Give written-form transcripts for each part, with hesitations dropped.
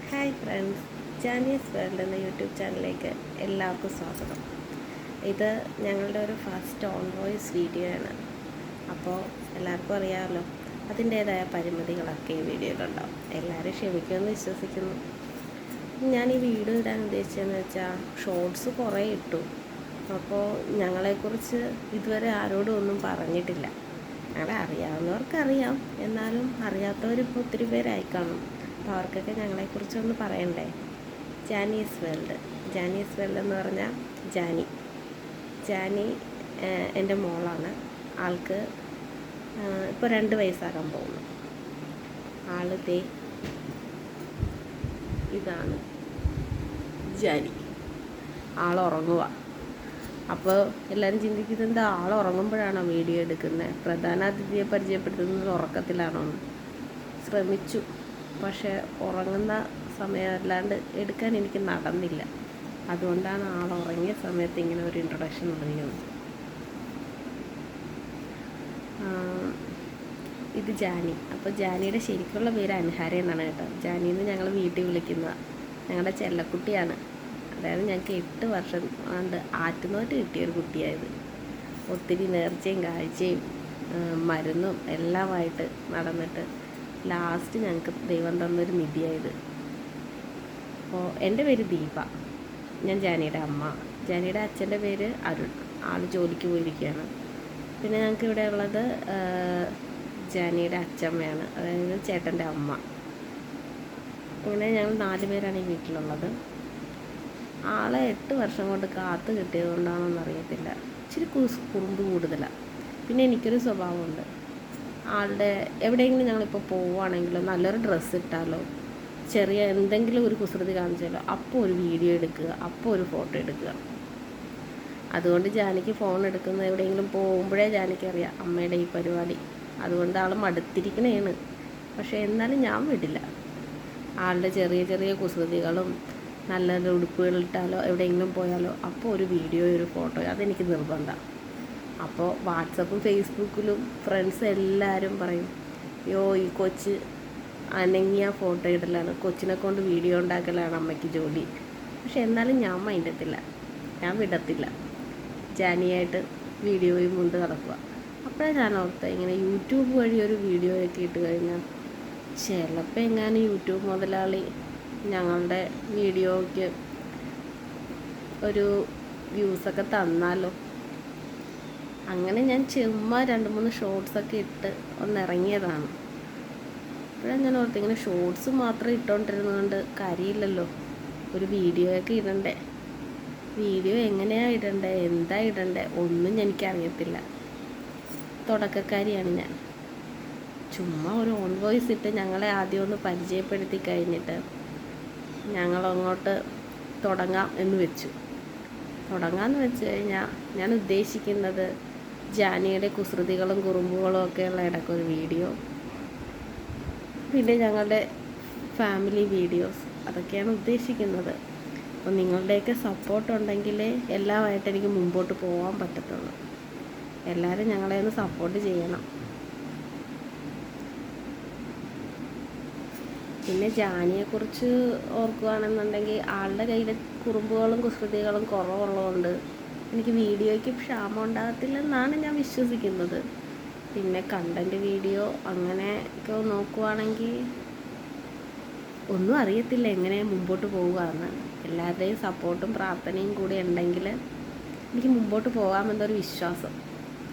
Hi friends, ജാനിയസ് world എന്ന YouTube ചാനലിലേക്ക് എല്ലാവർക്കും സ്വാഗതം. ഇത് ഞങ്ങളുടെ ഒരു ഫസ്റ്റ് ഓൺ വോയിസ് വീഡിയോ ആണ്. അപ്പോൾ എല്ലാവർക്കും അറിയാമല്ലോ, അതിൻ്റേതായ പരിമിതികളൊക്കെ ഈ വീഡിയോയിലുണ്ടാവും. എല്ലാവരും ക്ഷമിക്കുമെന്ന് വിശ്വസിക്കുന്നു. ഞാൻ ഈ വീഡിയോ ഇടാൻ ഉദ്ദേശിച്ചതെന്ന് വെച്ചാൽ ഷോർട്സ് കുറേ ഇട്ടു. അപ്പോൾ ഞങ്ങളെക്കുറിച്ച് ഇതുവരെ ആരോടും ഒന്നും പറഞ്ഞിട്ടില്ല. ഞങ്ങളെ അറിയാവുന്നവർക്കറിയാം, എന്നാലും അറിയാത്തവരിപ്പോൾ ഒത്തിരി പേരായി കാണും. അപ്പോൾ അവർക്കൊക്കെ ഞങ്ങളെക്കുറിച്ചൊന്ന് പറയണ്ടേ. ജാനീസ് വേൾഡ് എന്ന് പറഞ്ഞാൽ ജാനി എൻ്റെ മോളാണ്. ആൾക്ക് ഇപ്പോൾ 2 വയസ്സാകാൻ പോകുന്നു. ആള് ഇതാണ് ജാനി. ആളുറങ്ങുക. അപ്പോൾ എല്ലാവരും ചിന്തിക്കുന്നത് എന്താ, ആളുറങ്ങുമ്പോഴാണോ വീഡിയോ എടുക്കുന്നത്, പ്രധാന അതിഥിയെ പരിചയപ്പെടുത്തുന്നത് ഉറക്കത്തിലാണോ? ശ്രമിച്ചു, പക്ഷേ ഉറങ്ങുന്ന സമയമല്ലാണ്ട് എടുക്കാൻ എനിക്ക് നടന്നില്ല. അതുകൊണ്ടാണ് ആളുറങ്ങിയ സമയത്ത് ഇങ്ങനെ ഒരു ഇൻട്രൊഡക്ഷൻ നൽകുന്നത്. ഇത് ജാനി. അപ്പോൾ ജാനിയുടെ ശരിക്കുള്ള പേര് അൻഹാര എന്നാണ് കേട്ടോ. ജാനിന്ന് ഞങ്ങൾ വീട്ടിൽ വിളിക്കുന്നതാണ്. ഞങ്ങളുടെ ചെല്ലക്കുട്ടിയാണ്. അതായത് ഞങ്ങൾക്ക് 8 വർഷം കൊണ്ട് ആറ്റുനോറ്റ് കിട്ടിയൊരു കുട്ടിയായത്. ഒത്തിരി നേർച്ചയും കാഴ്ചയും മരുന്നും എല്ലാമായിട്ട് നടന്നിട്ട് ലാസ്റ്റ് ഞങ്ങൾക്ക് ദൈവം തന്നൊരു നിധിയായത്. അപ്പോൾ എൻ്റെ പേര് ദീപ. ഞാൻ ജാനിയുടെ അമ്മ. ജാനിയുടെ അച്ഛൻ്റെ പേര് അരുൺ. ആൾ ജോലിക്ക് പോയിരിക്കുകയാണ്. പിന്നെ ഞങ്ങൾക്ക് ഇവിടെ ഉള്ളത് ജാനിയുടെ അച്ഛമ്മയാണ്, അതായത് ചേട്ടൻ്റെ അമ്മ. അങ്ങനെ ഞങ്ങൾ 4 പേരാണ് ഈ വീട്ടിലുള്ളത്. ആളെ 8 വർഷം കൊണ്ട് കാത്തു കിട്ടിയത് കൊണ്ടാണെന്നറിയത്തില്ല, ഇച്ചിരി കുറുമ്പ് കൂടുതലാണ്. പിന്നെ എനിക്കൊരു സ്വഭാവമുണ്ട്. ആളുടെ എവിടെയെങ്കിലും ഞങ്ങളിപ്പോൾ പോവുകയാണെങ്കിലോ, നല്ലൊരു ഡ്രസ്സ് ഇട്ടാലോ, ചെറിയ എന്തെങ്കിലും ഒരു കുസൃതി കാണിച്ചാലോ, അപ്പോൾ ഒരു വീഡിയോ എടുക്കുക, അപ്പോൾ ഒരു ഫോട്ടോ എടുക്കുക. അതുകൊണ്ട് ജാനിക്ക് ഫോൺ എടുക്കുന്ന എവിടെയെങ്കിലും പോകുമ്പോഴേ ജാനിക്കറിയാം അമ്മയുടെ ഈ പരിപാടി. അതുകൊണ്ട് ആൾ മടുത്തിരിക്കണേണ്. പക്ഷേ എന്നാലും ഞാൻ വിടില്ല. ആളുടെ ചെറിയ ചെറിയ കുസൃതികളും നല്ല ഉടുപ്പുകളിട്ടാലോ എവിടെയെങ്കിലും പോയാലോ അപ്പോൾ ഒരു വീഡിയോ ഒരു ഫോട്ടോ അതെനിക്ക് നിർബന്ധമാണ്. അപ്പോൾ വാട്സപ്പും ഫേസ്ബുക്കിലും ഫ്രണ്ട്സ് എല്ലാവരും പറയും, യോ ഈ കൊച്ച് അനങ്ങിയ ഫോട്ടോ ഇടലാണ്, കൊച്ചിനെ കൊണ്ട് വീഡിയോ ഉണ്ടാക്കലാണ് അമ്മയ്ക്ക് ജോലി. പക്ഷെ എന്നാലും ഞാൻ മൈൻഡത്തില്ല, ഞാൻ വിടത്തില്ല. ജാനിയായിട്ട് വീഡിയോയും കൊണ്ട് നടക്കുക. അപ്പോഴാണ് ഞാൻ ഓർത്തത്, ഇങ്ങനെ യൂട്യൂബ് വഴി ഒരു വീഡിയോ ഒക്കെ ഇട്ട് കഴിഞ്ഞാൽ ചിലപ്പോൾ എങ്ങാനും യൂട്യൂബ് മുതലാളി ഞങ്ങളുടെ വീഡിയോയ്ക്ക് ഒരു വ്യൂസൊക്കെ തന്നാലോ. അങ്ങനെ ഞാൻ ചുമ്മാ 2-3 ഷോർട്സൊക്കെ ഇട്ട് ഒന്നിറങ്ങിയതാണ്. അപ്പോഴാണ് ഞാൻ ഓർത്ത്, ഇങ്ങനെ ഷോർട്സ് മാത്രം ഇട്ടുകൊണ്ടിരുന്നതുകൊണ്ട് കാര്യമില്ലല്ലോ, ഒരു വീഡിയോ ഒക്കെ ഇടണ്ടേ. വീഡിയോ എങ്ങനെയാണ് ഇടണ്ടേ, എന്താ ഇടണ്ടേ ഒന്നും എനിക്കറിയത്തില്ല. തുടക്കക്കാരിയാണ് ഞാൻ. ചുമ്മാ ഒരു ഓൺ വോയിസ് ഇട്ട് ഞങ്ങളെ ആദ്യം ഒന്ന് പരിചയപ്പെടുത്തി കഴിഞ്ഞിട്ട് ഞങ്ങളങ്ങോട്ട് തുടങ്ങാം എന്ന് വെച്ചു. തുടങ്ങാമെന്ന് വെച്ച് കഴിഞ്ഞാൽ ഞാൻ ഉദ്ദേശിക്കുന്നത് ജാനിയുടെ കുസൃതികളും കുറുമ്പുകളും ഒക്കെയുള്ള ഇടയ്ക്കൊരു വീഡിയോ, പിന്നെ ഞങ്ങളുടെ ഫാമിലി വീഡിയോസ്, അതൊക്കെയാണ് ഉദ്ദേശിക്കുന്നത്. അപ്പോൾ നിങ്ങളുടെയൊക്കെ സപ്പോർട്ട് ഉണ്ടെങ്കിലേ എല്ലാമായിട്ട് എനിക്ക് മുമ്പോട്ട് പോകാൻ പറ്റത്തുള്ളൂ. എല്ലാവരും ഞങ്ങളെ ഒന്ന് സപ്പോർട്ട് ചെയ്യണം. പിന്നെ ജാനിയെക്കുറിച്ച് ഓർക്കുകയാണെന്നുണ്ടെങ്കിൽ ആളുടെ കയ്യിൽ കുറുമ്പുകളും കുസൃതികളും കുറവുള്ളതുകൊണ്ട് എനിക്ക് വീഡിയോയ്ക്ക് ക്ഷാമം ഉണ്ടാകത്തില്ലെന്നാണ് ഞാൻ വിശ്വസിക്കുന്നത്. പിന്നെ കണ്ടൻറ്റ് വീഡിയോ അങ്ങനെയൊക്കെ നോക്കുവാണെങ്കിൽ ഒന്നും അറിയത്തില്ല എങ്ങനെ മുമ്പോട്ട് പോവുകയെന്ന്. എല്ലാവരുടെയും സപ്പോർട്ടും പ്രാർത്ഥനയും കൂടി ഉണ്ടെങ്കിൽ എനിക്ക് മുമ്പോട്ട് പോകാമെന്നൊരു വിശ്വാസം.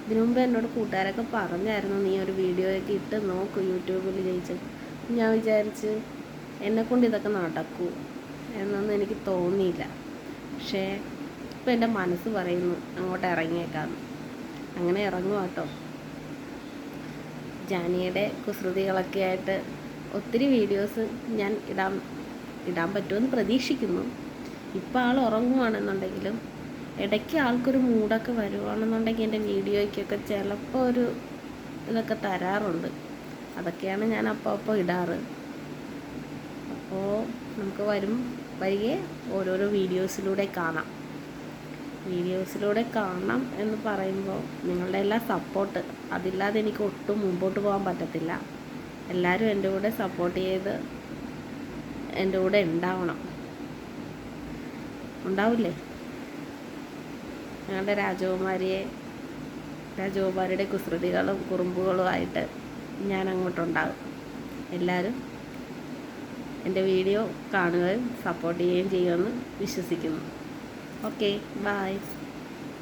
ഇതിനു മുമ്പ് എന്നോട് കൂട്ടുകാരൊക്കെ പറഞ്ഞായിരുന്നു, നീ ഒരു വീഡിയോയൊക്കെ ഇട്ട് നോക്കൂ യൂട്യൂബിൽ ജയിച്ച്. ഞാൻ വിചാരിച്ച് എന്നെക്കൊണ്ട് ഇതൊക്കെ നടക്കൂ എന്നൊന്നും എനിക്ക് തോന്നിയില്ല. പക്ഷേ ഇപ്പം എൻ്റെ മനസ്സ് പറയുന്നു അങ്ങോട്ട് ഇറങ്ങിയേക്കാന്ന്. അങ്ങനെ ഇറങ്ങുക കേട്ടോ. ജാനിയുടെ കുസൃതികളൊക്കെ ആയിട്ട് ഒത്തിരി വീഡിയോസ് ഞാൻ ഇടാൻ പറ്റുമെന്ന് പ്രതീക്ഷിക്കുന്നു. ഇപ്പം ആൾ ഉറങ്ങുവാണെന്നുണ്ടെങ്കിലും ഇടയ്ക്ക് ആൾക്കൊരു മൂഡൊക്കെ വരുവാണെന്നുണ്ടെങ്കിൽ എൻ്റെ വീഡിയോയ്ക്കൊക്കെ ചിലപ്പോൾ ഒരു ഇതൊക്കെ തരാറുണ്ട്. അതൊക്കെയാണ് ഞാൻ അപ്പോൾ ഇടാറ്. അപ്പോൾ നമുക്ക് വരികെ ഓരോരോ വീഡിയോസിലൂടെ കാണാം എന്ന് പറയുമ്പോൾ നിങ്ങളുടെ എല്ലാ സപ്പോർട്ട്, അതില്ലാതെ എനിക്ക് ഒട്ടും മുമ്പോട്ട് പോകാൻ പറ്റത്തില്ല. എല്ലാവരും എൻ്റെ കൂടെ സപ്പോർട്ട് ചെയ്ത് എൻ്റെ കൂടെ ഉണ്ടാവില്ലേ? ഞങ്ങളുടെ രാജകുമാരിയുടെ കുസൃതികളും കുറുമ്പുകളുമായിട്ട് ഞാൻ അങ്ങോട്ടുണ്ടാകും. എല്ലാവരും എൻ്റെ വീഡിയോ കാണുകയും സപ്പോർട്ട് ചെയ്യുകയും ചെയ്യുമെന്ന് വിശ്വസിക്കുന്നു. Okay, by.